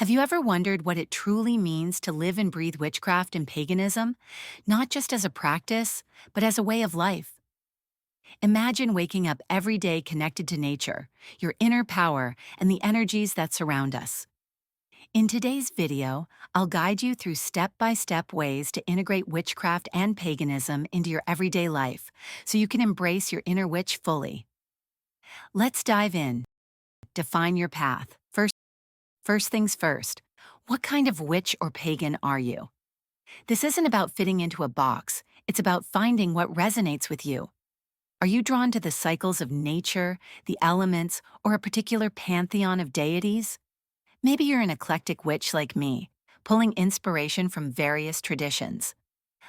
Have you ever wondered what it truly means to live and breathe witchcraft and paganism, not just as a practice, but as a way of life? Imagine waking up every day connected to nature, your inner power, and the energies that surround us. In today's video, I'll guide you through step-by-step ways to integrate witchcraft and paganism into your everyday life, so you can embrace your inner witch fully. Let's dive in. Define your path. First things first, what kind of witch or pagan are you? This isn't about fitting into a box, it's about finding what resonates with you. Are you drawn to the cycles of nature, the elements, or a particular pantheon of deities? Maybe you're an eclectic witch like me, pulling inspiration from various traditions.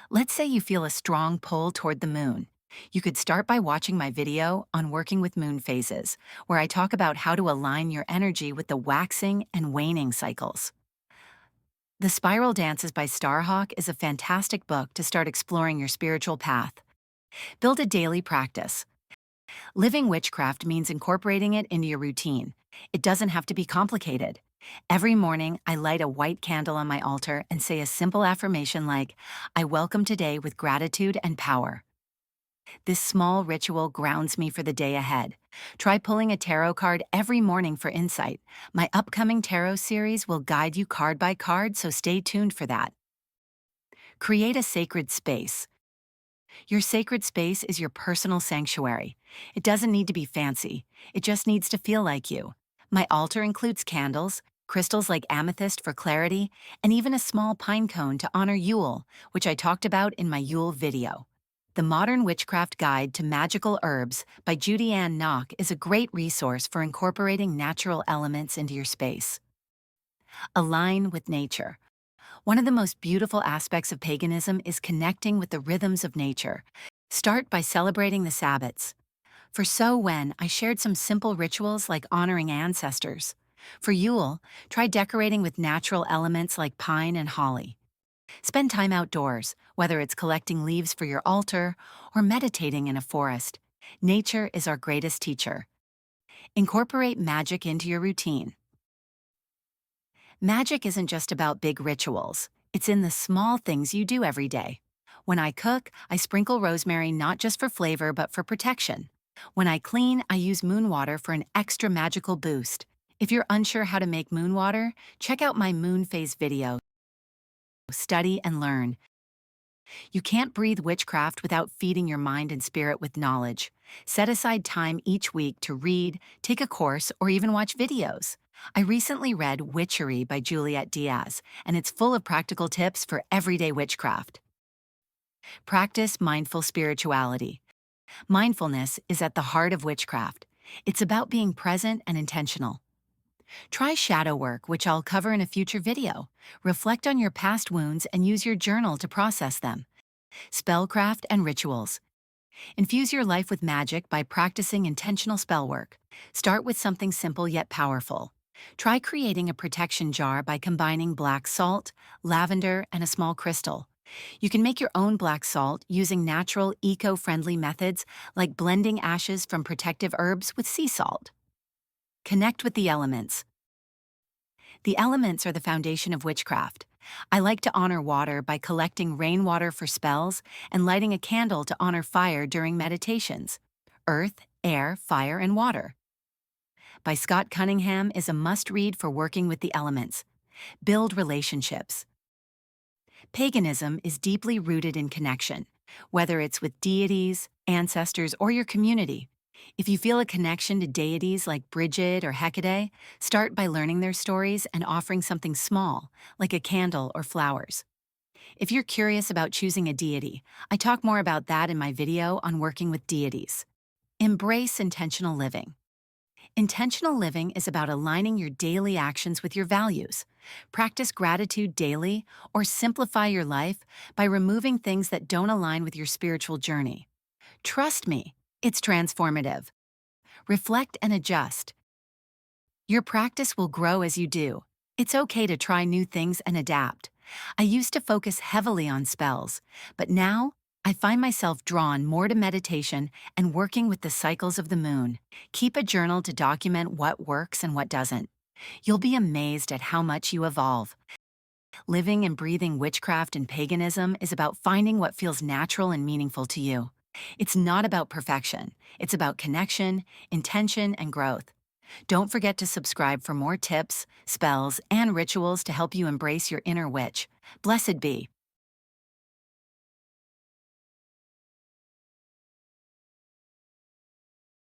Let's say you feel a strong pull toward the moon. You could start by watching my video on working with moon phases, where I talk about how to align your energy with the waxing and waning cycles. The Spiral Dances by Starhawk is a fantastic book to start exploring your spiritual path. Build a daily practice. Living witchcraft means incorporating it into your routine. It doesn't have to be complicated. Every morning, I light a white candle on my altar and say a simple affirmation like, "I welcome today with gratitude and power." This small ritual grounds me for the day ahead. Try pulling a tarot card every morning for insight. My upcoming tarot series will guide you card by card, so stay tuned for that. Create a sacred space. Your sacred space is your personal sanctuary. It doesn't need to be fancy. It just needs to feel like you. My altar includes candles, crystals like amethyst for clarity, and even a small pine cone to honor Yule, which I talked about in my Yule video. The Modern Witchcraft Guide to Magical Herbs by Judy and Nock is a great resource for incorporating natural elements into your space. Align with nature. One of the most beautiful aspects of paganism is connecting with the rhythms of nature. Start by celebrating the Sabbats. For Samhain, I shared some simple rituals like honoring ancestors. For Yule, try decorating with natural elements like pine and holly. Spend time outdoors, whether it's collecting leaves for your altar or meditating in a forest. Nature is our greatest teacher. Incorporate magic into your routine. Magic isn't just about big rituals. It's in the small things you do every day. When I cook, I sprinkle rosemary not just for flavor but for protection. When I clean, I use moon water for an extra magical boost. If you're unsure how to make moon water, check out my moon phase video. Study and learn. You can't breathe witchcraft without feeding your mind and spirit with knowledge. Set aside time each week to read, take a course, or even watch videos. I recently read Witchery by Juliet Diaz, and it's full of practical tips for everyday witchcraft. Practice mindful spirituality. Mindfulness is at the heart of witchcraft. It's about being present and intentional. Try shadow work, which I'll cover in a future video. Reflect on your past wounds and use your journal to process them. Spellcraft and rituals. Infuse your life with magic by practicing intentional spell work. Start with something simple yet powerful. Try creating a protection jar by combining black salt, lavender, and a small crystal. You can make your own black salt using natural, eco-friendly methods like blending ashes from protective herbs with sea salt. Connect with the elements. The elements are the foundation of witchcraft. I like to honor water by collecting rainwater for spells and lighting a candle to honor fire during meditations. Earth, air, fire, and water by Scott Cunningham is a must-read for working with the elements. Build relationships. Paganism is deeply rooted in connection, whether it's with deities, ancestors, or your community. If you feel a connection to deities like Bridget or Hecate, start by learning their stories and offering something small, like a candle or flowers. If you're curious about choosing a deity, I talk more about that in my video on working with deities. Embrace intentional living. Intentional living is about aligning your daily actions with your values. Practice gratitude daily or simplify your life by removing things that don't align with your spiritual journey. Trust me, it's transformative. Reflect and adjust. Your practice will grow as you do. It's okay to try new things and adapt. I used to focus heavily on spells, but now I find myself drawn more to meditation and working with the cycles of the moon. Keep a journal to document what works and what doesn't. You'll be amazed at how much you evolve. Living and breathing witchcraft and paganism is about finding what feels natural and meaningful to you. It's not about perfection, it's about connection, intention, and growth. Don't forget to subscribe for more tips, spells, and rituals to help you embrace your inner witch. Blessed be.